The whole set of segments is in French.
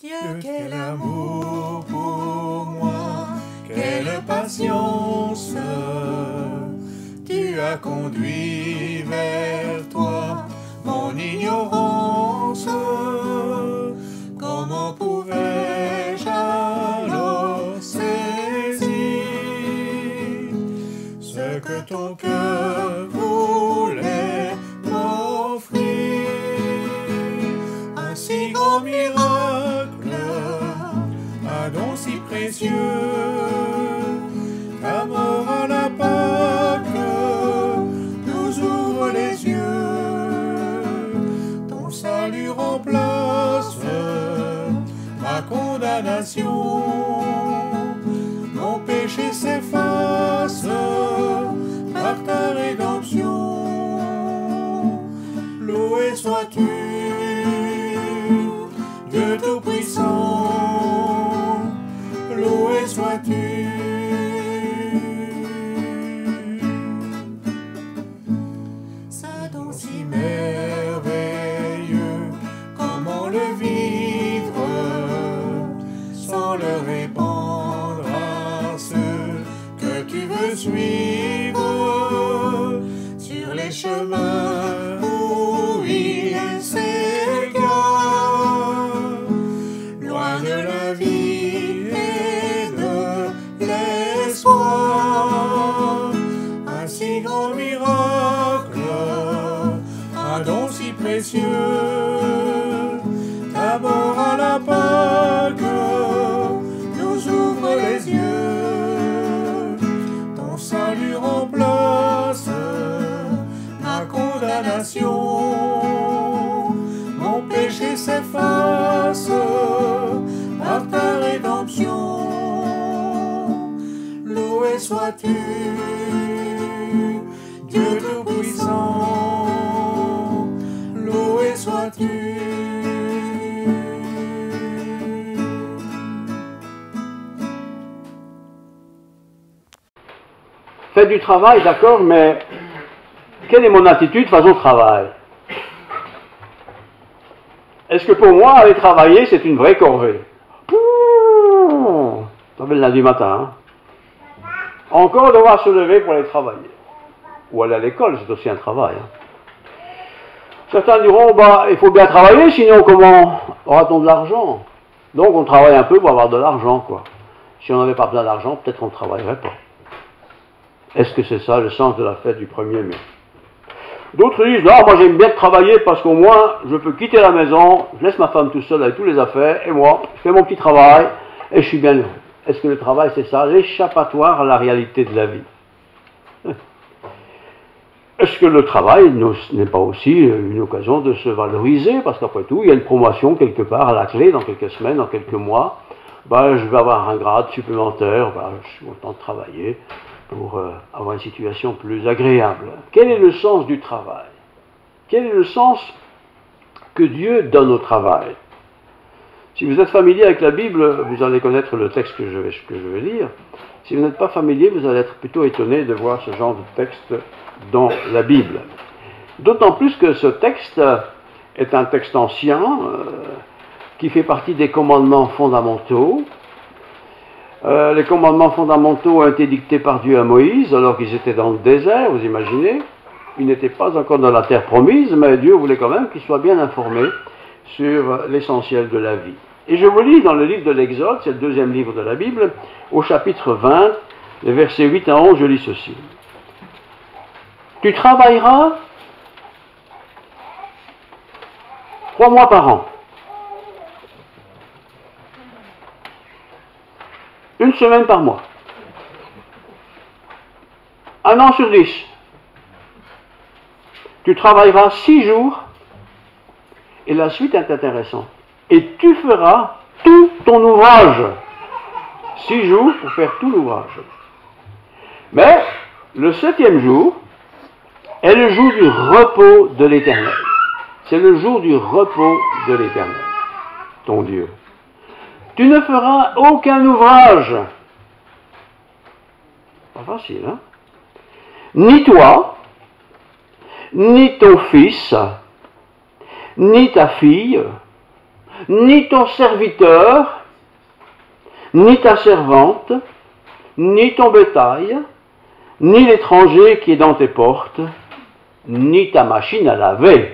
Dieu, quel amour pour moi, quelle patience, tu as conduit vers toi mon ignorance. Comment pouvais-je alors saisir ce que ton cœur voulait m'offrir? Un si grand miracle, un don si précieux, ta mort à la Pâque nous ouvre les yeux. Ton salut remplace ma condamnation, mon péché s'efface par ta rédemption. Loué sois-tu, Dieu Tout-Puissant, loué sois-tu. Ce don si merveilleux, comment le vivre sans le répandre à ceux que tu veux suivre sur les chemins où ils s'égarent, loin de la vie et de l'espoir. Un si grand miracle, un don si précieux, ta mort à la Pâque nous ouvre les yeux. Ton salut remplace ma condamnation, mon péché s'efface par ta rédemption. Loué sois-tu, Dieu Tout-Puissant, loué sois-tu. Faites du travail, d'accord, mais quelle est mon attitude face au travail? Est-ce que pour moi, aller travailler, c'est une vraie corvée? Ça fait le lundi matin. Hein? Encore devoir se lever pour aller travailler. Ou aller à l'école, c'est aussi un travail. Hein? Certains diront, bah, il faut bien travailler, sinon comment aura-t-on de l'argent? Donc on travaille un peu pour avoir de l'argent, quoi. Si on n'avait pas besoin d'argent, peut-être on ne travaillerait pas. Est-ce que c'est ça le sens de la fête du 1er mai? D'autres disent, non, moi j'aime bien travailler parce qu'au moins je peux quitter la maison, je laisse ma femme tout seule avec tous les affaires, et moi, je fais mon petit travail, et je suis bien heureux. Est-ce que le travail c'est ça, l'échappatoire à la réalité de la vie? Est-ce que le travail n'est pas aussi une occasion de se valoriser? Parce qu'après tout, il y a une promotion quelque part à la clé, dans quelques semaines, dans quelques mois. Ben, je vais avoir un grade supplémentaire, ben, je suis content de travailler pour avoir une situation plus agréable. Quel est le sens du travail? Quel est le sens que Dieu donne au travail? Si vous êtes familier avec la Bible, vous allez connaître le texte que je vais lire. Si vous n'êtes pas familier, vous allez être plutôt étonné de voir ce genre de texte dans la Bible. D'autant plus que ce texte est un texte ancien, qui fait partie des commandements fondamentaux. Les commandements fondamentaux ont été dictés par Dieu à Moïse alors qu'ils étaient dans le désert, vous imaginez. Ils n'étaient pas encore dans la terre promise, mais Dieu voulait quand même qu'ils soient bien informés sur l'essentiel de la vie. Et je vous lis dans le livre de l'Exode, c'est le deuxième livre de la Bible, au chapitre 20, les versets 8 à 11, je lis ceci. Tu travailleras 3 mois par an. Une semaine par mois. 1 an sur 10. Tu travailleras 6 jours. Et la suite est intéressante. Et tu feras tout ton ouvrage. 6 jours pour faire tout l'ouvrage. Mais le 7e jour est le jour du repos de l'Éternel. C'est le jour du repos de l'Éternel, ton Dieu. Tu ne feras aucun ouvrage. Pas facile, hein? Ni toi, ni ton fils, ni ta fille, ni ton serviteur, ni ta servante, ni ton bétail, ni l'étranger qui est dans tes portes, ni ta machine à laver.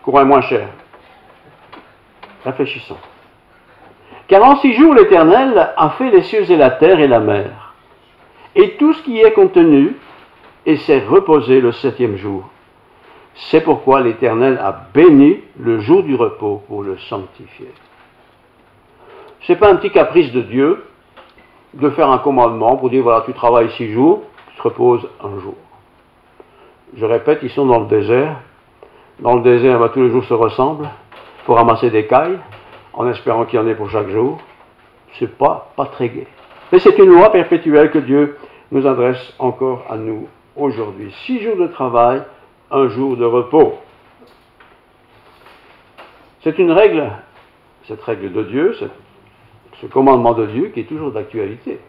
Courant est moins cher. Réfléchissons. Car en 6 jours l'Éternel a fait les cieux et la terre et la mer, et tout ce qui y est contenu, et s'est reposé le 7e jour. C'est pourquoi l'Éternel a béni le jour du repos pour le sanctifier. Ce n'est pas un petit caprice de Dieu de faire un commandement pour dire, voilà, tu travailles 6 jours, tu te reposes un jour. Je répète, ils sont dans le désert. Dans le désert, tous les jours se ressemblent pour ramasser des cailles, en espérant qu'il y en ait pour chaque jour. C'est pas très gai. Mais c'est une loi perpétuelle que Dieu nous adresse encore à nous aujourd'hui. 6 jours de travail, un jour de repos. C'est une règle, cette règle de Dieu, ce commandement de Dieu qui est toujours d'actualité.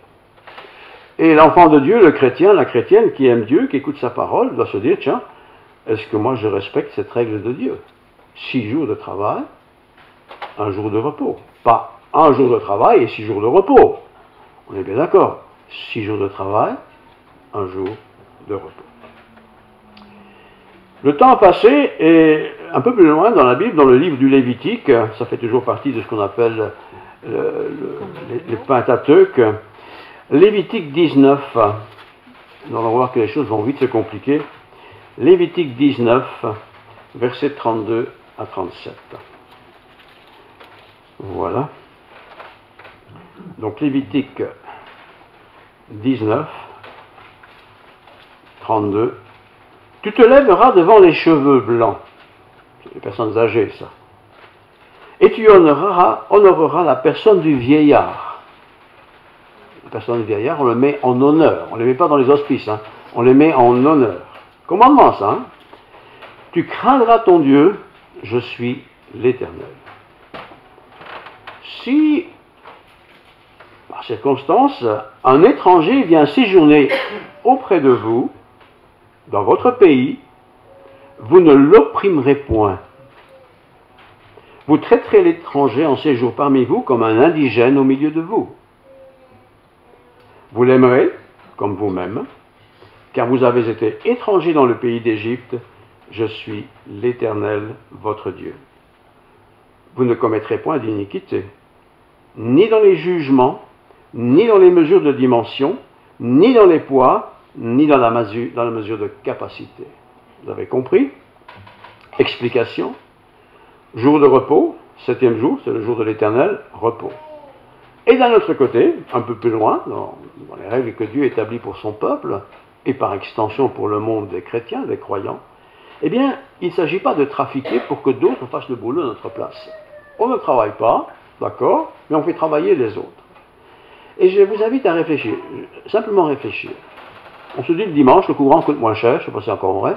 Et l'enfant de Dieu, le chrétien, la chrétienne qui aime Dieu, qui écoute sa parole, doit se dire, tiens, est-ce que moi je respecte cette règle de Dieu? 6 jours de travail, un jour de repos. Pas un jour de travail et 6 jours de repos. On est bien d'accord. 6 jours de travail, un jour de repos. Le temps a passé et un peu plus loin dans la Bible, dans le livre du Lévitique, ça fait toujours partie de ce qu'on appelle les Pentateuques, Lévitique 19, nous allons voir que les choses vont vite se compliquer. Lévitique 19, versets 32 à 37. Voilà. Donc Lévitique 19, 32. Tu te lèveras devant les cheveux blancs. C'est les personnes âgées, ça. Et tu honoreras la personne du vieillard. La personne du vieillard, on le met en honneur. On ne les met pas dans les hospices, hein. On les met en honneur. Commandement, ça. Hein? Tu craindras ton Dieu, je suis l'Éternel. Si, par circonstance, un étranger vient séjourner auprès de vous, dans votre pays, vous ne l'opprimerez point. Vous traiterez l'étranger en séjour parmi vous comme un indigène au milieu de vous. Vous l'aimerez comme vous-même, car vous avez été étrangers dans le pays d'Égypte, je suis l'Éternel, votre Dieu. Vous ne commettrez point d'iniquité, ni dans les jugements, ni dans les mesures de dimension, ni dans les poids, ni dans la mesure de capacité. Vous avez compris? Explication. Jour de repos, 7e jour, c'est le jour de l'Éternel, repos. Et d'un autre côté, un peu plus loin, dans les règles que Dieu établit pour son peuple, et par extension pour le monde des chrétiens, des croyants, eh bien, il ne s'agit pas de trafiquer pour que d'autres fassent le boulot à notre place. On ne travaille pas, d'accord, mais on fait travailler les autres. Et je vous invite à réfléchir, simplement réfléchir. On se dit le dimanche, le courant coûte moins cher, je ne sais pas si c'est encore vrai.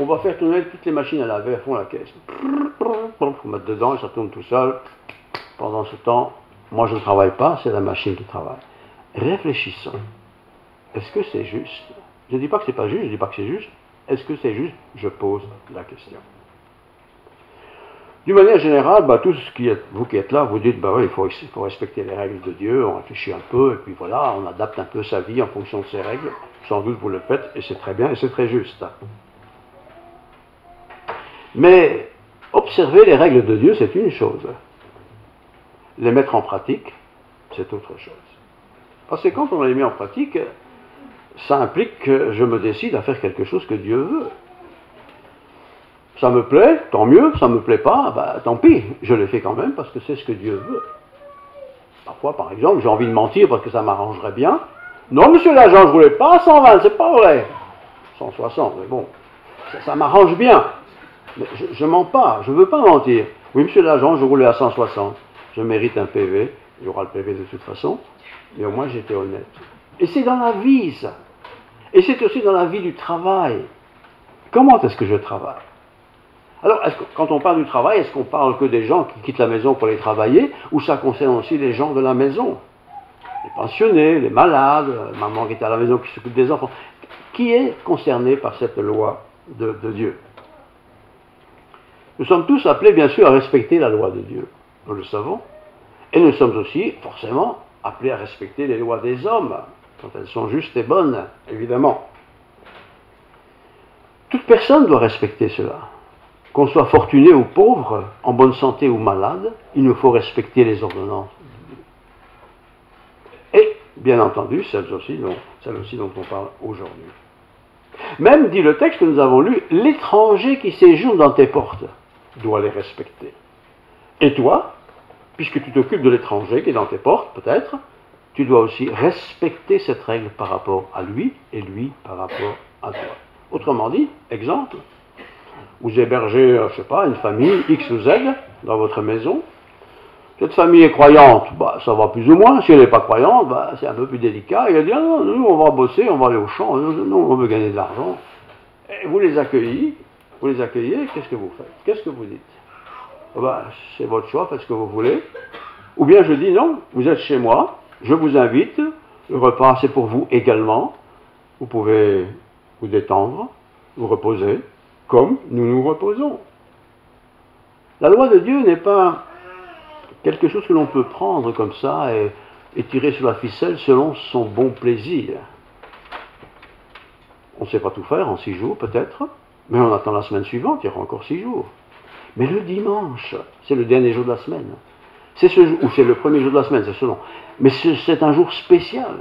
On va faire tourner toutes les machines à laver à fond la caisse. Il faut mettre dedans et ça tourne tout seul. Pendant ce temps, moi je ne travaille pas, c'est la machine qui travaille. Réfléchissons. Est-ce que c'est juste? Je ne dis pas que c'est pas juste, je ne dis pas que c'est juste. Est-ce que c'est juste? Je pose la question. D'une manière générale, tous vous qui êtes là, vous dites, oui, il faut respecter les règles de Dieu, on réfléchit un peu, et puis voilà, on adapte un peu sa vie en fonction de ces règles. Sans doute vous le faites, et c'est très bien, et c'est très juste. Mais observer les règles de Dieu, c'est une chose. Les mettre en pratique, c'est autre chose. Parce que quand on les met en pratique, ça implique que je me décide à faire quelque chose que Dieu veut. Ça me plaît, tant mieux, ça ne me plaît pas, tant pis, je le fais quand même parce que c'est ce que Dieu veut. Parfois, par exemple, j'ai envie de mentir parce que ça m'arrangerait bien. Non, monsieur l'agent, je ne voulais pas 120, c'est pas vrai. 160, mais bon, ça m'arrange bien. Mais je ne mens pas, je ne veux pas mentir. Oui, monsieur l'agent, je roulais à 160. Je mérite un PV, il y aura le PV de toute façon, mais au moins j'étais honnête. Et c'est dans la vie, ça. Et c'est aussi dans la vie du travail. Comment est-ce que je travaille? Alors, quand on parle du travail, est-ce qu'on parle que des gens qui quittent la maison pour aller travailler, ou ça concerne aussi les gens de la maison? Les pensionnés, les malades, maman qui est à la maison, qui s'occupe des enfants. Qui est concerné par cette loi de Dieu? Nous sommes tous appelés, bien sûr, à respecter la loi de Dieu. Nous le savons. Et nous sommes aussi, forcément, appelés à respecter les lois des hommes, quand elles sont justes et bonnes, évidemment. Toute personne doit respecter cela. Qu'on soit fortuné ou pauvre, en bonne santé ou malade, il nous faut respecter les ordonnances. Et, bien entendu, celles aussi dont on parle aujourd'hui. Même, dit le texte que nous avons lu, l'étranger qui séjourne dans tes portes doit les respecter. Et toi, puisque tu t'occupes de l'étranger qui est dans tes portes, peut-être, tu dois aussi respecter cette règle par rapport à lui et lui par rapport à toi. Autrement dit, exemple, vous hébergez, je ne sais pas, une famille X ou Z dans votre maison. Cette famille est croyante, ça va plus ou moins. Si elle n'est pas croyante, c'est un peu plus délicat. Il a dit, ah non, nous, on va bosser, on va aller au champ, nous, on veut gagner de l'argent. Et vous les accueillez, qu'est-ce que vous faites? Qu'est-ce que vous dites? C'est votre choix, faites ce que vous voulez. Ou bien je dis, non, vous êtes chez moi, je vous invite, le repas c'est pour vous également. Vous pouvez vous détendre, vous reposer, comme nous nous reposons. La loi de Dieu n'est pas quelque chose que l'on peut prendre comme ça et tirer sur la ficelle selon son bon plaisir. On ne sait pas tout faire en 6 jours peut-être, mais on attend la semaine suivante, il y aura encore 6 jours. Mais le dimanche, c'est le dernier jour de la semaine. C'est le premier jour de la semaine, c'est selon. Mais c'est un jour spécial.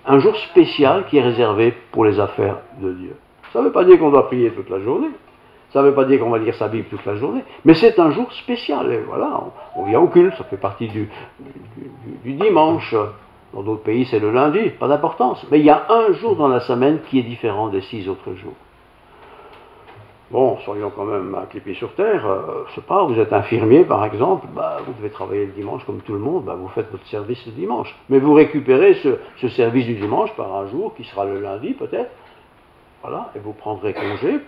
Un jour spécial qui est réservé pour les affaires de Dieu. Ça ne veut pas dire qu'on doit prier toute la journée. Ça ne veut pas dire qu'on va lire sa Bible toute la journée. Mais c'est un jour spécial. Et voilà, on vient au culte, ça fait partie du dimanche. Dans d'autres pays, c'est le lundi, pas d'importance. Mais il y a un jour dans la semaine qui est différent des 6 autres jours. Bon, soyons quand même à pied sur terre. Je ne sais pas, vous êtes infirmier par exemple, vous devez travailler le dimanche comme tout le monde, vous faites votre service le dimanche. Mais vous récupérez ce service du dimanche par un jour qui sera le lundi peut-être. Voilà, et vous prendrez congé.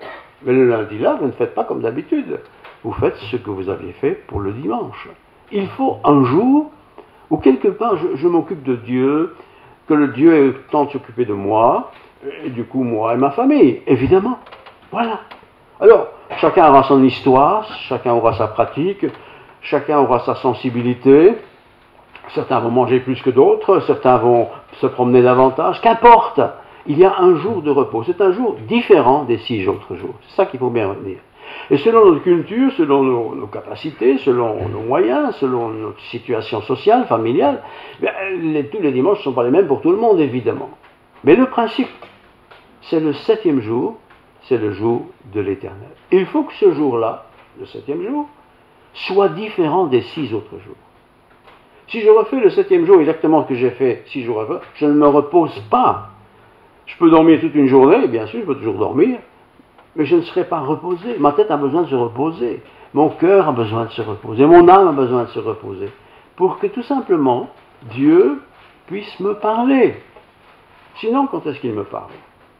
Mais le lundi là, vous ne faites pas comme d'habitude. Vous faites ce que vous aviez fait pour le dimanche. Il faut un jour où quelque part je m'occupe de Dieu, que le Dieu ait le temps de s'occuper de moi, et du coup moi et ma famille, évidemment. Voilà. Alors, chacun aura son histoire, chacun aura sa pratique, chacun aura sa sensibilité. Certains vont manger plus que d'autres, certains vont se promener davantage. Qu'importe, il y a un jour de repos. C'est un jour différent des 6 autres jours. C'est ça qu'il faut bien retenir. Et selon notre culture, selon nos capacités, selon nos moyens, selon notre situation sociale, familiale, tous les dimanches ne sont pas les mêmes pour tout le monde, évidemment. Mais le principe, c'est le 7e jour, c'est le jour de l'Éternel. Il faut que ce jour-là, le 7e jour, soit différent des 6 autres jours. Si je refais le 7e jour exactement ce que j'ai fait 6 jours avant, je ne me repose pas. Je peux dormir toute une journée, bien sûr, je peux toujours dormir, mais je ne serai pas reposé. Ma tête a besoin de se reposer, mon cœur a besoin de se reposer, mon âme a besoin de se reposer, pour que tout simplement Dieu puisse me parler. Sinon, quand est-ce qu'il me parle?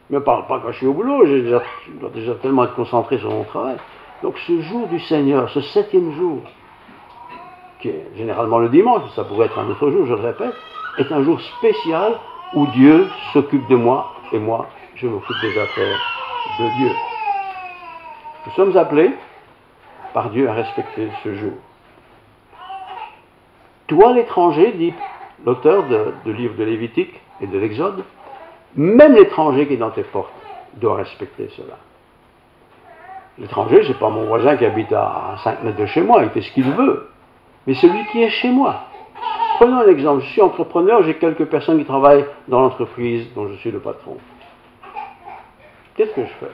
Il ne me parle pas quand je suis au boulot, je dois déjà tellement être concentré sur mon travail. Donc ce jour du Seigneur, ce 7e jour, qui est généralement le dimanche, ça pourrait être un autre jour, je le répète, est un jour spécial où Dieu s'occupe de moi et moi, je m'occupe des affaires de Dieu. Nous sommes appelés par Dieu à respecter ce jour. Toi l'étranger, dit l'auteur du livre de Lévitique et de l'Exode, même l'étranger qui est dans tes portes doit respecter cela. L'étranger, ce n'est pas mon voisin qui habite à 5 mètres de chez moi, il fait ce qu'il veut. Mais celui qui est chez moi. Prenons un exemple, je suis entrepreneur, j'ai quelques personnes qui travaillent dans l'entreprise dont je suis le patron. Qu'est-ce que je fais?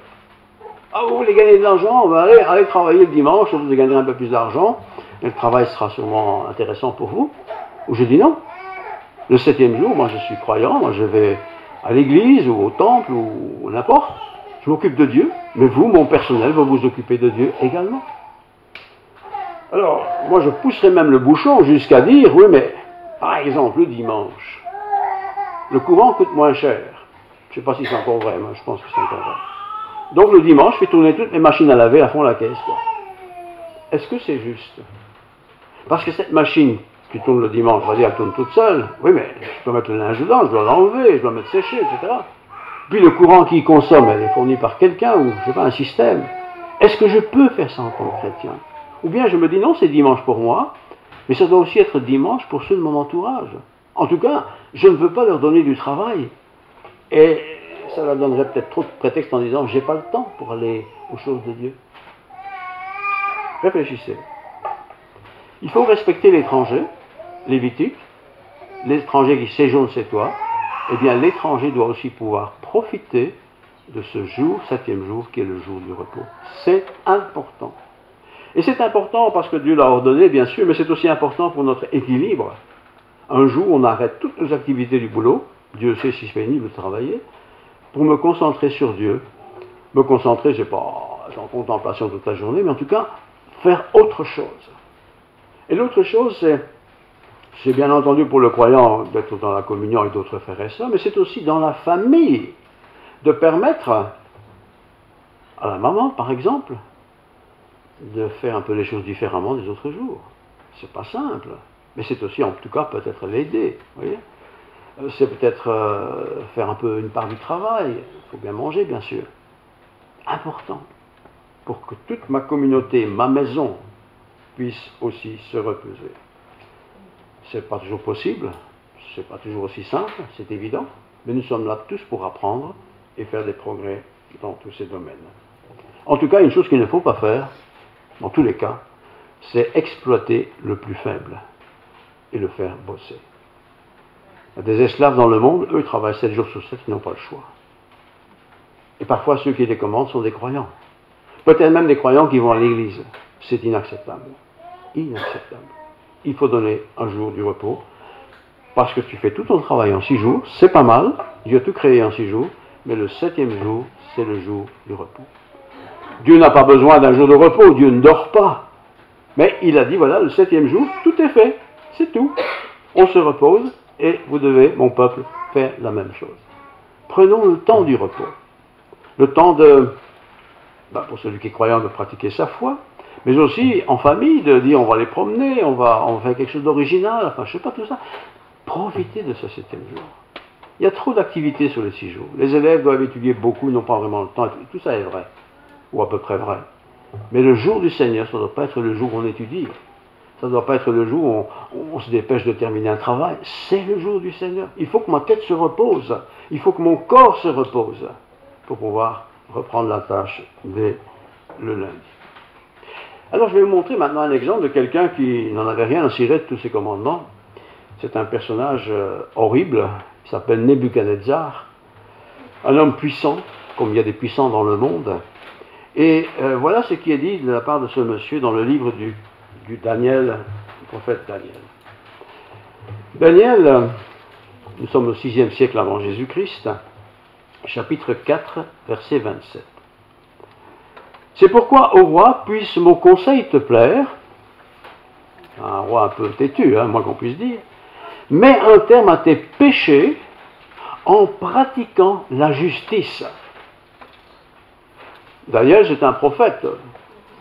Ah, vous voulez gagner de l'argent? Allez travailler le dimanche, vous gagnerez un peu plus d'argent, et le travail sera sûrement intéressant pour vous. Ou je dis non. Le 7e jour, moi je suis croyant, moi je vais à l'église ou au temple ou n'importe. Je m'occupe de Dieu, mais vous, mon personnel, va vous occuper de Dieu également. Alors, moi je pousserai même le bouchon jusqu'à dire, oui mais, par exemple, le dimanche, le courant coûte moins cher. Je ne sais pas si c'est encore vrai, moi je pense que c'est encore vrai. Donc le dimanche, je fais tourner toutes mes machines à laver à fond la caisse. Est-ce que c'est juste? Parce que cette machine qui tourne le dimanche, on va dire, elle tourne toute seule. Oui, mais je dois mettre le linge dedans, je dois l'enlever, je dois mettre sécher, etc. Puis le courant qu'il consomme, elle est fournie par quelqu'un ou, je ne sais pas, un système. Est-ce que je peux faire ça en tant que chrétien? Ou bien je me dis non, c'est dimanche pour moi, mais ça doit aussi être dimanche pour ceux de mon entourage. En tout cas, je ne veux pas leur donner du travail. Et ça leur donnerait peut-être trop de prétextes en disant j'ai pas le temps pour aller aux choses de Dieu. Réfléchissez. Il faut respecter l'étranger, Lévitique, l'étranger qui séjourne chez toi. Eh bien, l'étranger doit aussi pouvoir profiter de ce jour, 7e jour, qui est le jour du repos. C'est important. Et c'est important parce que Dieu l'a ordonné, bien sûr, mais c'est aussi important pour notre équilibre. Un jour, on arrête toutes nos activités du boulot, Dieu sait si c'est pénible de travailler, pour me concentrer sur Dieu. Me concentrer, je ne sais pas, en contemplation toute la journée, mais en tout cas, faire autre chose. Et l'autre chose, c'est bien entendu pour le croyant d'être dans la communion avec d'autres frères et sœurs, mais c'est aussi dans la famille, de permettre à la maman, par exemple, de faire un peu les choses différemment des autres jours. C'est pas simple, mais c'est aussi, en tout cas, peut-être l'aider, vous voyez. C'est peut-être faire un peu une part du travail, il faut bien manger, bien sûr. Important, pour que toute ma communauté, ma maison, puisse aussi se reposer. C'est pas toujours possible, c'est pas toujours aussi simple, c'est évident, mais nous sommes là tous pour apprendre et faire des progrès dans tous ces domaines. En tout cas, une chose qu'il ne faut pas faire, dans tous les cas, c'est exploiter le plus faible et le faire bosser. Il y a des esclaves dans le monde, eux travaillent 7 jours sur 7, ils n'ont pas le choix. Et parfois, ceux qui les commandent sont des croyants. Peut-être même des croyants qui vont à l'église. C'est inacceptable. Inacceptable. Il faut donner un jour du repos, parce que tu fais tout ton travail en 6 jours, c'est pas mal, Dieu a tout créé en 6 jours, mais le 7e jour, c'est le jour du repos. Dieu n'a pas besoin d'un jour de repos, Dieu ne dort pas. Mais il a dit, voilà, le 7e jour, tout est fait, c'est tout. On se repose, et vous devez, mon peuple, faire la même chose. Prenons le temps du repos. Le temps pour celui qui est croyant, de pratiquer sa foi, mais aussi en famille, de dire on va les promener, on va faire quelque chose d'original, enfin je sais pas, tout ça. Profitez de ce 7e jour. Il y a trop d'activités sur les 6 jours. Les élèves doivent étudier beaucoup, ils n'ont pas vraiment le temps, tout ça est vrai, ou à peu près vrai. Mais le jour du Seigneur, ça ne doit pas être le jour où on étudie. Ça ne doit pas être le jour où on se dépêche de terminer un travail. C'est le jour du Seigneur. Il faut que ma tête se repose. Il faut que mon corps se repose pour pouvoir reprendre la tâche dès le lundi. Alors je vais vous montrer maintenant un exemple de quelqu'un qui n'en avait rien à cirer de tous ces commandements. C'est un personnage horrible, il s'appelle Nebuchadnezzar, un homme puissant, comme il y a des puissants dans le monde. Et voilà ce qui est dit de la part de ce monsieur dans le livre du Daniel, du prophète Daniel. Daniel, nous sommes au 6e siècle avant Jésus-Christ, chapitre 4, verset 27. C'est pourquoi, ô roi, puisse mon conseil te plaire, un roi un peu têtu, moins qu'on puisse dire, mets un terme à tes péchés en pratiquant la justice. Daniel, c'est un prophète.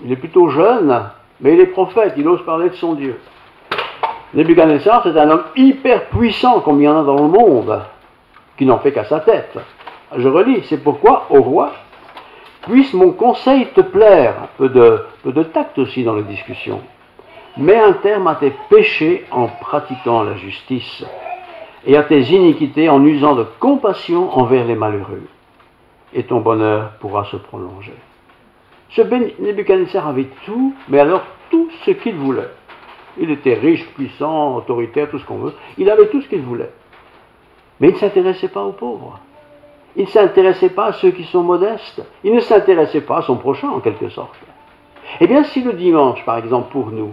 Il est plutôt jeune, mais il est prophète, il ose parler de son Dieu. Nebuchadnezzar, c'est un homme hyper puissant, comme il y en a dans le monde, qui n'en fait qu'à sa tête. Je relis, c'est pourquoi, ô roi, puisse mon conseil te plaire, un peu de tact aussi dans les discussions. Mets un terme à tes péchés en pratiquant la justice, et à tes iniquités en usant de compassion envers les malheureux, et ton bonheur pourra se prolonger. Ce Nebuchadnezzar avait tout, mais alors tout ce qu'il voulait. Il était riche, puissant, autoritaire, tout ce qu'on veut. Il avait tout ce qu'il voulait. Mais il ne s'intéressait pas aux pauvres. Il ne s'intéressait pas à ceux qui sont modestes. Il ne s'intéressait pas à son prochain, en quelque sorte. Eh bien, si le dimanche, par exemple, pour nous,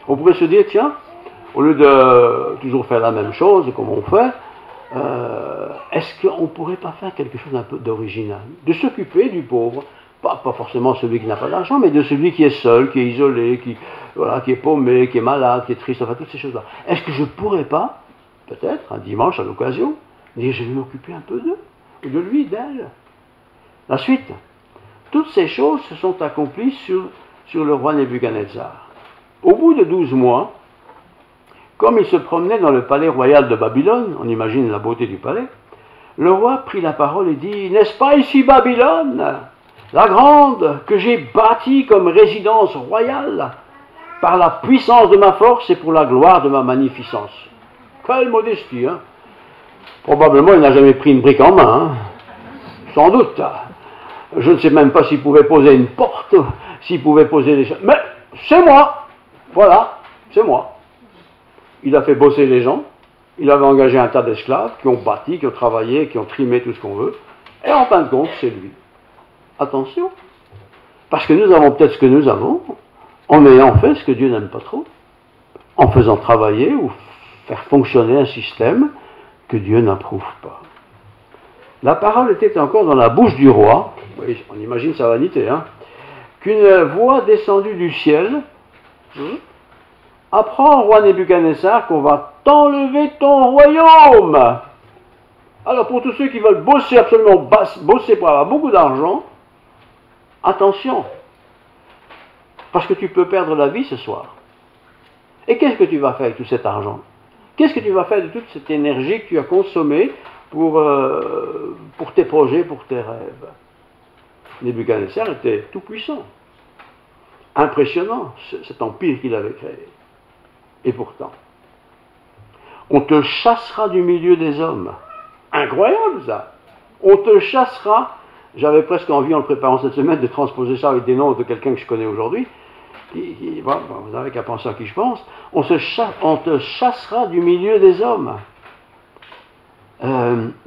on pourrait se dire, tiens, au lieu de toujours faire la même chose, comme on fait, est-ce qu'on ne pourrait pas faire quelque chose d'un peu d'original? De s'occuper du pauvre, pas forcément celui qui n'a pas d'argent, mais de celui qui est seul, qui est isolé, qui est paumé, qui est malade, qui est triste, enfin toutes ces choses-là. Est-ce que je ne pourrais pas, peut-être, un dimanche à l'occasion, dire, je vais m'occuper un peu d'eux, ou de lui, d'elle? La suite. Toutes ces choses se sont accomplies sur le roi Nebuchadnezzar. Au bout de 12 mois, comme il se promenait dans le palais royal de Babylone, on imagine la beauté du palais, le roi prit la parole et dit, « N'est-ce pas ici Babylone, la grande que j'ai bâtie comme résidence royale, par la puissance de ma force et pour la gloire de ma magnificence. Quelle modestie, hein? Probablement, il n'a jamais pris une brique en main, hein? Sans doute. Je ne sais même pas s'il pouvait poser une porte, s'il pouvait poser des choses. Mais c'est moi! Voilà, c'est moi. Il a fait bosser les gens, il avait engagé un tas d'esclaves qui ont bâti, qui ont travaillé, qui ont trimé tout ce qu'on veut, et en fin de compte, c'est lui. Attention, parce que nous avons peut-être ce que nous avons, en ayant fait ce que Dieu n'aime pas trop, en faisant travailler ou faire fonctionner un système que Dieu n'approuve pas. La parole était encore dans la bouche du roi, oui, on imagine sa vanité, hein, qu'une voix descendue du ciel apprend au roi Nebuchadnezzar qu'on va t'enlever ton royaume. Alors pour tous ceux qui veulent bosser absolument, bosser pour avoir beaucoup d'argent, attention, parce que tu peux perdre la vie ce soir. Et qu'est-ce que tu vas faire avec tout cet argent? Qu'est-ce que tu vas faire de toute cette énergie que tu as consommée pour tes projets, pour tes rêves? Nebuchadnezzar était tout puissant, impressionnant, cet empire qu'il avait créé. Et pourtant, on te chassera du milieu des hommes. Incroyable ça! On te chassera. J'avais presque envie, en le préparant cette semaine, de transposer ça avec des noms de quelqu'un que je connais aujourd'hui. Bon, vous n'avez qu'à penser à qui je pense. On te chassera du milieu des hommes.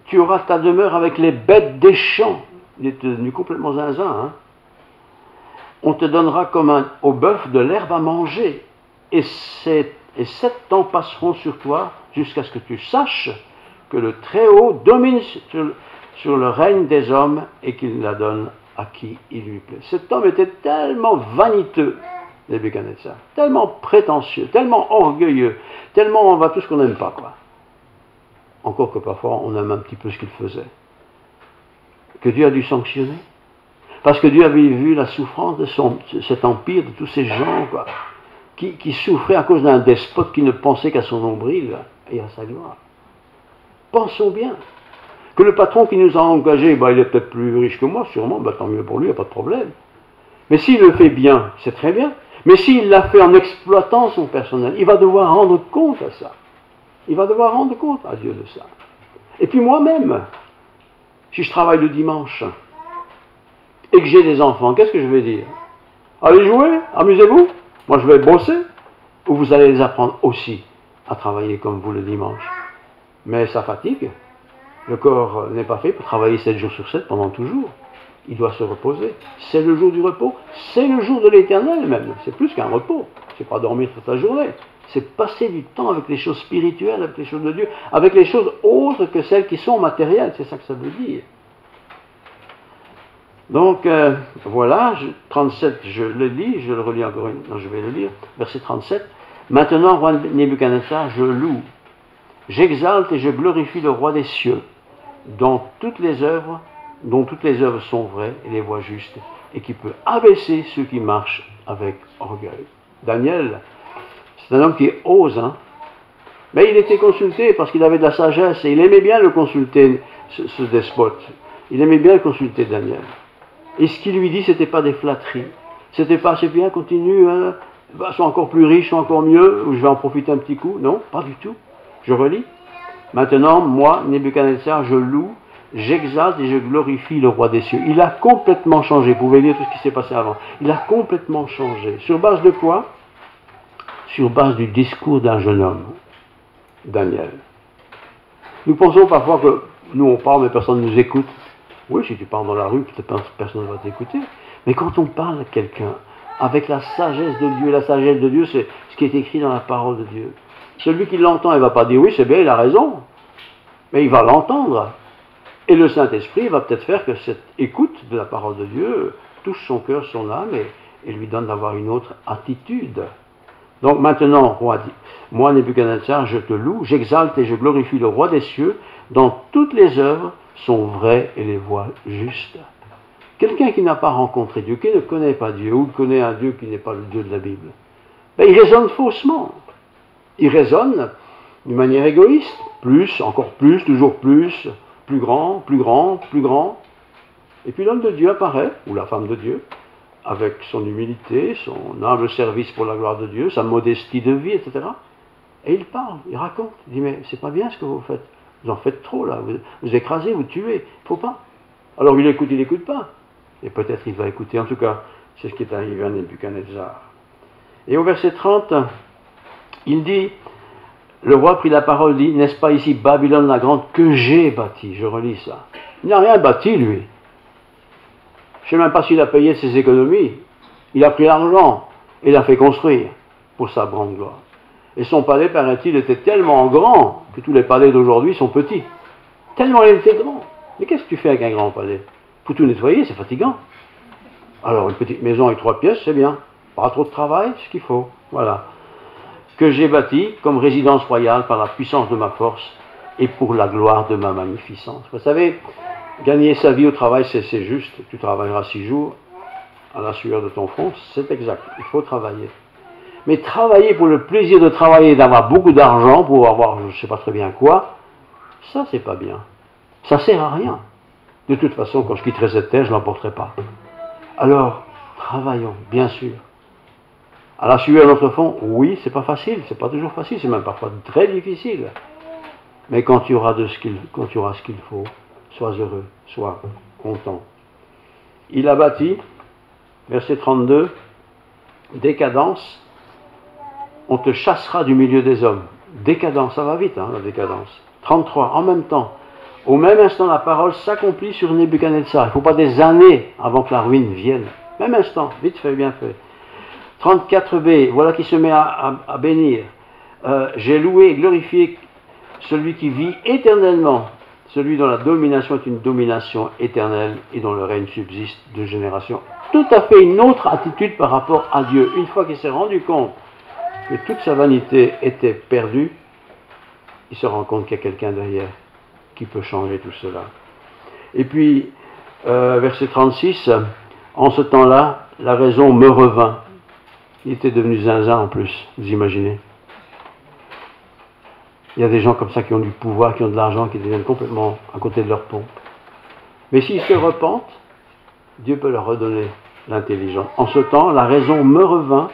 Tu auras ta demeure avec les bêtes des champs. Il est devenu complètement zinzin. Hein? On te donnera comme au bœuf de l'herbe à manger. Et 7 ans passeront sur toi jusqu'à ce que tu saches que le Très-Haut domine sur le règne des hommes et qu'il la donne à qui il lui plaît. Cet homme était tellement vaniteux, Nebuchadnezzar, tellement prétentieux, tellement orgueilleux, tellement on va tout ce qu'on n'aime pas, quoi. Encore que parfois on aime un petit peu ce qu'il faisait. Que Dieu a dû sanctionner. Parce que Dieu avait vu la souffrance de cet empire, de tous ces gens, quoi, qui souffraient à cause d'un despote qui ne pensait qu'à son nombril et à sa gloire. Pensons bien. Que le patron qui nous a engagés, il est peut-être plus riche que moi, sûrement, tant mieux pour lui, il n'y a pas de problème. Mais s'il le fait bien, c'est très bien. Mais s'il l'a fait en exploitant son personnel, il va devoir rendre compte à ça. Il va devoir rendre compte à Dieu de ça. Et puis moi-même, si je travaille le dimanche et que j'ai des enfants, qu'est-ce que je vais dire? Allez jouer, amusez-vous. Moi je vais bosser. Ou vous allez les apprendre aussi à travailler comme vous le dimanche. Mais ça fatigue. Le corps n'est pas fait pour travailler 7 jours sur 7 pendant toujours. Il doit se reposer. C'est le jour du repos. C'est le jour de l'éternel même. C'est plus qu'un repos. C'est pas dormir toute la journée. C'est passer du temps avec les choses spirituelles, avec les choses de Dieu, avec les choses autres que celles qui sont matérielles. C'est ça que ça veut dire. Donc, voilà, 37, je le lis, je le relis encore une, non, je vais le lire, verset 37. Maintenant, roi Nebuchadnezzar, je loue, j'exalte et je glorifie le roi des cieux, dont toutes les œuvres sont vraies et les voies justes, et qui peut abaisser ceux qui marchent avec orgueil. Daniel, c'est un homme qui ose, hein. Mais il était consulté parce qu'il avait de la sagesse, et il aimait bien le consulter, ce despote. Il aimait bien le consulter, Daniel. Et ce qu'il lui dit, c'était pas des flatteries. C'était pas, c'est bien, continue, hein, sois encore plus riche, sois encore mieux, ou je vais en profiter un petit coup. Non, pas du tout. Je relis. Maintenant, moi, Nebuchadnezzar, je loue, j'exalte et je glorifie le roi des cieux. Il a complètement changé. Vous pouvez lire tout ce qui s'est passé avant. Il a complètement changé. Sur base de quoi? Sur base du discours d'un jeune homme, Daniel. Nous pensons parfois que nous on parle, mais personne ne nous écoute. Oui, si tu parles dans la rue, peut-être personne ne va t'écouter. Mais quand on parle à quelqu'un, avec la sagesse de Dieu, c'est ce qui est écrit dans la parole de Dieu. Celui qui l'entend, il ne va pas dire oui, c'est bien, il a raison. Mais il va l'entendre. Et le Saint-Esprit va peut-être faire que cette écoute de la parole de Dieu touche son cœur, son âme, et lui donne d'avoir une autre attitude. Donc maintenant, roi, moi Nebuchadnezzar, je te loue, j'exalte et je glorifie le roi des cieux, dont toutes les œuvres sont vraies et les voies justes. Quelqu'un qui n'a pas rencontré Dieu, qui ne connaît pas Dieu, ou connaît un Dieu qui n'est pas le Dieu de la Bible, il raisonne faussement. Il raisonne d'une manière égoïste, plus, encore plus, toujours plus, plus grand, plus grand, plus grand. Et puis l'homme de Dieu apparaît, ou la femme de Dieu, avec son humilité, son humble service pour la gloire de Dieu, sa modestie de vie, etc. Et il parle, il raconte, il dit, mais c'est pas bien ce que vous faites, vous en faites trop là, vous écrasez, vous tuez, il ne faut pas. Alors il n'écoute pas. Et peut-être il va écouter, en tout cas, c'est ce qui est arrivé à Nebuchadnezzar. Et au verset 30, il dit, le roi prit la parole, dit, n'est-ce pas ici Babylone la grande que j'ai bâtie? Je relis ça. Il n'a rien bâti, lui. Je ne sais même pas s'il a payé ses économies. Il a pris l'argent et l'a fait construire pour sa grande gloire. Et son palais, paraît-il, était tellement grand que tous les palais d'aujourd'hui sont petits. Tellement il était grand. Mais qu'est-ce que tu fais avec un grand palais? Il faut tout nettoyer, c'est fatigant. Alors, une petite maison avec 3 pièces, c'est bien. Pas trop de travail, c'est ce qu'il faut. Voilà. Que j'ai bâti comme résidence royale par la puissance de ma force et pour la gloire de ma magnificence. Vous savez, gagner sa vie au travail, c'est juste. Tu travailleras 6 jours à la sueur de ton front, c'est exact. Il faut travailler. Mais travailler pour le plaisir de travailler, d'avoir beaucoup d'argent pour avoir je ne sais pas très bien quoi, ça c'est pas bien. Ça sert à rien. De toute façon, quand je quitterai cette terre, je ne l'emporterai pas. Alors, travaillons, bien sûr. À la sueur de notre front, oui, c'est pas facile, c'est pas toujours facile, c'est même parfois très difficile. Mais quand tu auras ce qu'il faut, sois heureux, sois content. Il a bâti, verset 32, décadence, on te chassera du milieu des hommes. Décadence, ça va vite, hein, la décadence. 33, en même temps, au même instant, la parole s'accomplit sur Nebuchadnezzar. Il ne faut pas des années avant que la ruine vienne. Même instant, vite fait, bien fait. 34b, voilà qui se met à bénir. J'ai loué et glorifié celui qui vit éternellement, celui dont la domination est une domination éternelle et dont le règne subsiste de génération. Tout à fait une autre attitude par rapport à Dieu. Une fois qu'il s'est rendu compte que toute sa vanité était perdue, il se rend compte qu'il y a quelqu'un derrière qui peut changer tout cela. Et puis, verset 36, en ce temps-là, la raison me revint. Il était devenu zinzin en plus, vous imaginez. Il y a des gens comme ça qui ont du pouvoir, qui ont de l'argent, qui deviennent complètement à côté de leur pompe. Mais s'ils se repentent, Dieu peut leur redonner l'intelligence. En ce temps, la raison me revint,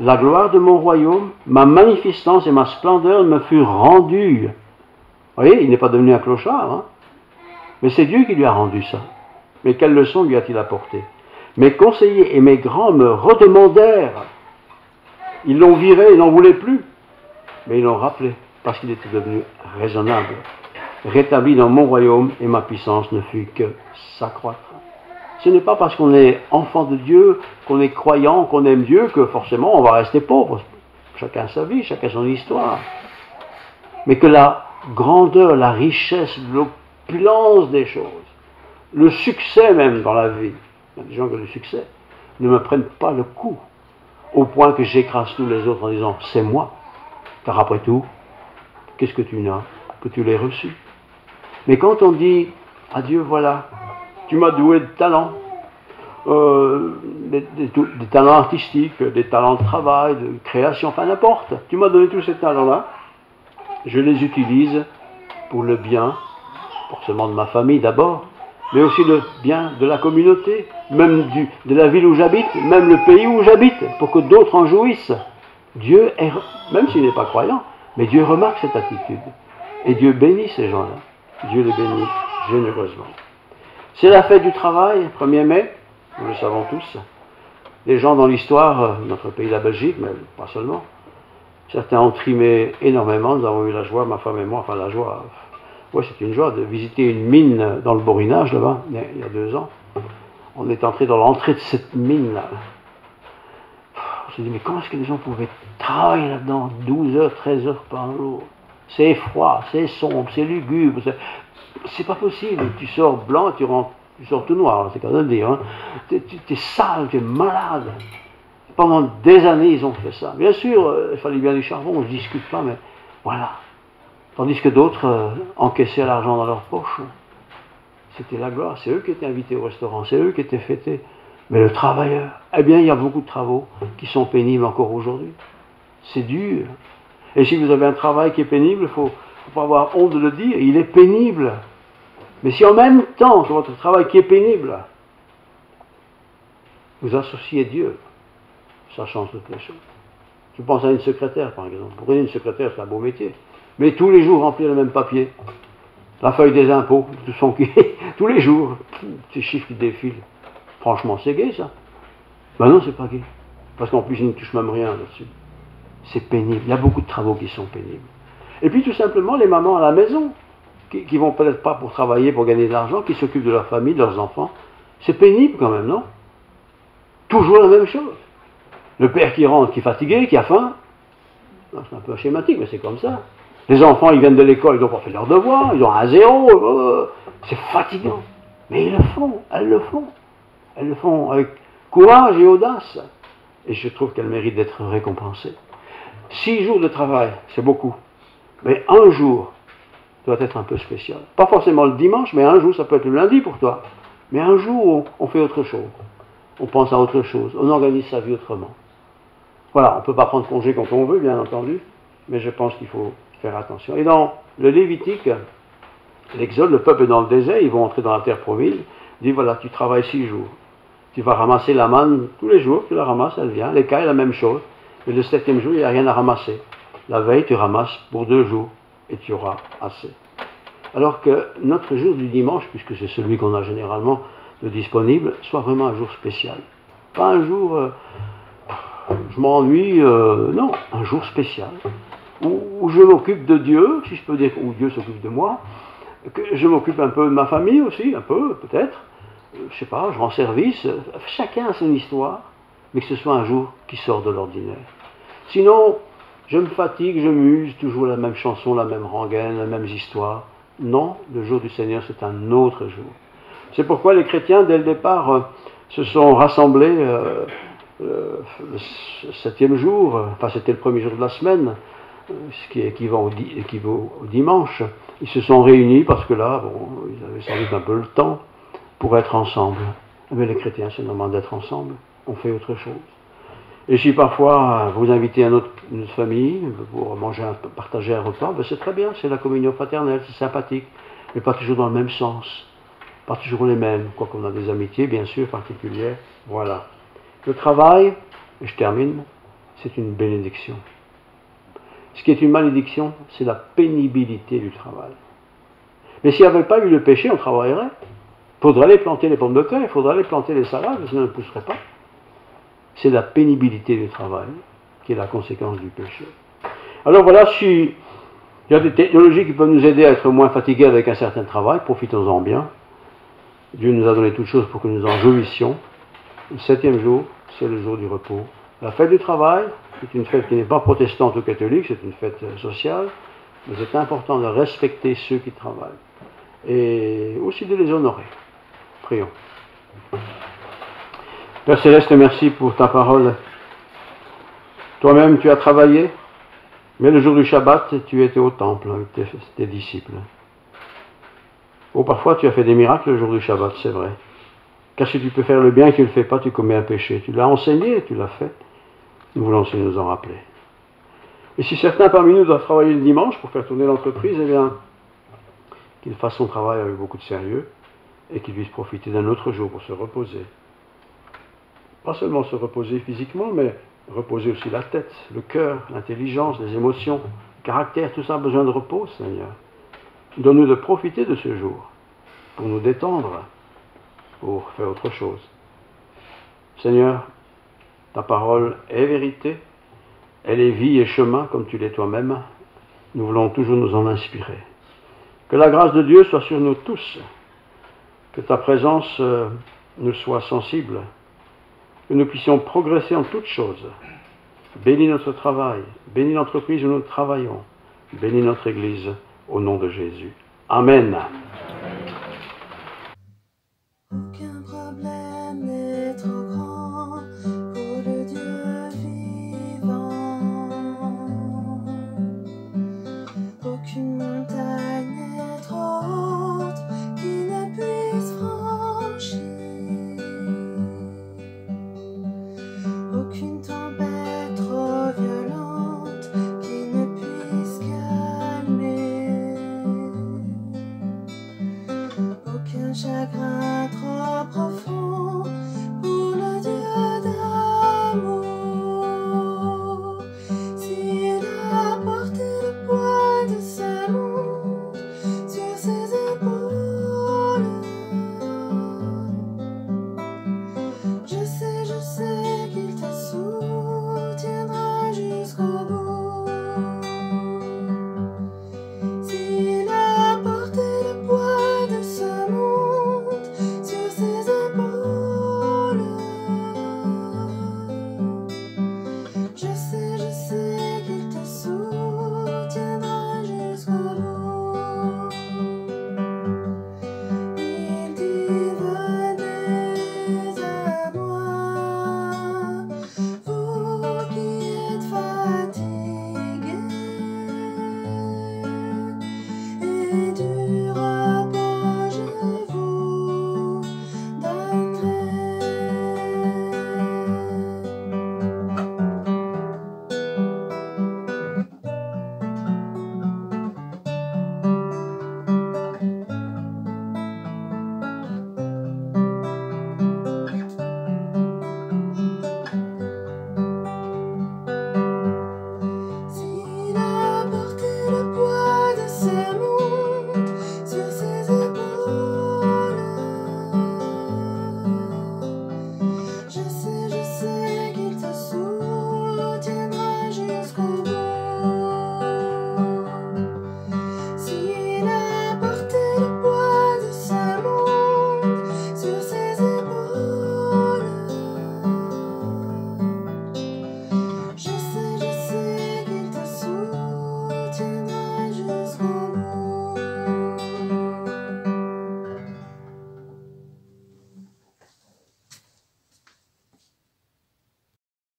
la gloire de mon royaume, ma magnificence et ma splendeur me furent rendues. Vous voyez, il n'est pas devenu un clochard, hein? Mais c'est Dieu qui lui a rendu ça. Mais quelle leçon lui a-t-il apporté? Mes conseillers et mes grands me redemandèrent. Ils l'ont viré, ils n'en voulaient plus. Mais ils l'ont rappelé, parce qu'il était devenu raisonnable. Rétabli dans mon royaume, et ma puissance ne fut que s'accroître. Ce n'est pas parce qu'on est enfant de Dieu, qu'on est croyant, qu'on aime Dieu, que forcément on va rester pauvre. Chacun sa vie, chacun son histoire. Mais que la grandeur, la richesse, l'opulence des choses, le succès même dans la vie, il y a des gens qui ont du succès, ne me prennent pas le coup, au point que j'écrase tous les autres en disant « c'est moi ». Car après tout, qu'est-ce que tu n'as que tu l'aies reçu? Mais quand on dit à Dieu, voilà, tu m'as doué de talents, des talents artistiques, des talents de travail, de création, enfin n'importe, tu m'as donné tous ces talents-là, je les utilise pour le bien, forcément de ma famille d'abord, mais aussi le bien de la communauté, même de la ville où j'habite, même le pays où j'habite, pour que d'autres en jouissent. Dieu est, même s'il n'est pas croyant, mais Dieu remarque cette attitude. Et Dieu bénit ces gens-là. Dieu les bénit généreusement. C'est la fête du travail, 1er mai, nous le savons tous. Les gens dans l'histoire, notre pays, la Belgique, mais pas seulement, certains ont trimé énormément. Nous avons eu la joie, ma femme et moi, enfin la joie, ouais, c'est une joie de visiter une mine dans le Borinage, là-bas, il y a 2 ans. On est entré dans l'entrée de cette mine-là. On s'est dit, mais comment est-ce que les gens pouvaient travailler là-dedans 12 heures, 13 heures par jour? C'est froid, c'est sombre, c'est lugubre, c'est pas possible. Tu sors blanc, tu sors tout noir, c'est comme ça de dire. Hein. Tu es sale, tu es malade. Pendant des années, ils ont fait ça. Bien sûr, il fallait bien du charbon, on ne discute pas, mais voilà. Tandis que d'autres encaissaient l'argent dans leur poche. C'était la gloire, c'est eux qui étaient invités au restaurant, c'est eux qui étaient fêtés. Mais le travailleur, eh bien, il y a beaucoup de travaux qui sont pénibles encore aujourd'hui. C'est dur. Et si vous avez un travail qui est pénible, il ne faut pas avoir honte de le dire, il est pénible. Mais si en même temps, sur votre travail qui est pénible, vous associez Dieu, ça change toutes les choses. Je pense à une secrétaire, par exemple. Vous prenez une secrétaire, c'est un beau métier. Mais tous les jours, remplir le même papier. La feuille des impôts, tout son tous les jours, ces chiffres qui défilent. Franchement, c'est gai, ça. Ben non, c'est pas gai. Parce qu'en plus, ils ne touchent même rien là-dessus. C'est pénible. Il y a beaucoup de travaux qui sont pénibles. Et puis, tout simplement, les mamans à la maison, qui vont peut-être pas pour travailler, pour gagner de l'argent, qui s'occupent de leur famille, de leurs enfants. C'est pénible quand même, non? Toujours la même chose. Le père qui rentre, qui est fatigué, qui a faim. C'est un peu schématique, mais c'est comme ça. Les enfants, ils viennent de l'école, ils n'ont pas fait leurs devoirs, ils ont un 0. C'est fatigant. Mais ils le font, elles le font. Elles le font avec courage et audace. Et je trouve qu'elles méritent d'être récompensées. 6 jours de travail, c'est beaucoup. Mais un jour doit être un peu spécial. Pas forcément le dimanche, mais un jour, ça peut être le lundi pour toi. Mais un jour, on fait autre chose. On pense à autre chose. On organise sa vie autrement. Voilà, on ne peut pas prendre congé quand on veut, bien entendu, mais je pense qu'il faut faire attention. Et dans le Lévitique, l'Exode, le peuple est dans le désert, ils vont entrer dans la terre promise, il dit voilà, tu travailles 6 jours. Tu vas ramasser la manne tous les jours, tu la ramasses, elle vient. Les cailles, la même chose. Mais le 7e jour, il n'y a rien à ramasser. La veille, tu ramasses pour 2 jours et tu auras assez. Alors que notre jour du dimanche, puisque c'est celui qu'on a généralement de disponible, soit vraiment un jour spécial. Pas un jour, je m'ennuie, non, un jour spécial. Où je m'occupe de Dieu, si je peux dire, où Dieu s'occupe de moi, que je m'occupe un peu de ma famille aussi, un peu, peut-être. Je sais pas, je rends service. Chacun a son histoire, mais que ce soit un jour qui sort de l'ordinaire. Sinon, je me fatigue, je m'use, toujours la même chanson, la même rengaine, les mêmes histoires. Non, le jour du Seigneur, c'est un autre jour. C'est pourquoi les chrétiens, dès le départ, se sont rassemblés le 7e jour, enfin c'était le premier jour de la semaine, ce qui équivaut au dimanche. Ils se sont réunis parce que là, bon, ils avaient sans doute un peu le temps pour être ensemble. Mais les chrétiens, c'est normal d'être ensemble. On fait autre chose. Et si parfois vous invitez une autre famille pour manger, partager un repas, ben c'est très bien, c'est la communion fraternelle, c'est sympathique, mais pas toujours dans le même sens, pas toujours les mêmes, quoiqu'on a des amitiés bien sûr particulières. Voilà. Le travail, et je termine, c'est une bénédiction. Ce qui est une malédiction, c'est la pénibilité du travail. Mais s'il n'y avait pas eu le péché, on travaillerait. Il faudrait aller planter les pommes de terre, il faudrait aller planter les salades, sinon on ne pousserait pas. C'est la pénibilité du travail qui est la conséquence du péché. Alors voilà, il y a des technologies qui peuvent nous aider à être moins fatigués avec un certain travail, profitons-en bien. Dieu nous a donné toutes choses pour que nous en jouissions. Le 7e jour, c'est le jour du repos. La fête du travail, c'est une fête qui n'est pas protestante ou catholique, c'est une fête sociale, mais c'est important de respecter ceux qui travaillent et aussi de les honorer. Prions. Père Céleste, merci pour ta parole. Toi-même, tu as travaillé, mais le jour du Shabbat, tu étais au temple avec tes disciples. Oh, parfois, tu as fait des miracles le jour du Shabbat, c'est vrai. Car si tu peux faire le bien et que tu ne le fais pas, tu commets un péché. Tu l'as enseigné et tu l'as fait. Nous voulons aussi nous en rappeler. Et si certains parmi nous doivent travailler le dimanche pour faire tourner l'entreprise, eh bien, qu'ils fassent son travail avec beaucoup de sérieux et qu'ils puissent profiter d'un autre jour pour se reposer. Pas seulement se reposer physiquement, mais reposer aussi la tête, le cœur, l'intelligence, les émotions, le caractère, tout ça a besoin de repos, Seigneur. Donne-nous de profiter de ce jour pour nous détendre, pour faire autre chose. Seigneur, ta parole est vérité, elle est vie et chemin comme tu l'es toi-même. Nous voulons toujours nous en inspirer. Que la grâce de Dieu soit sur nous tous, que ta présence nous soit sensible, que nous puissions progresser en toutes choses. Bénis notre travail, bénis l'entreprise où nous travaillons, bénis notre Église au nom de Jésus. Amen.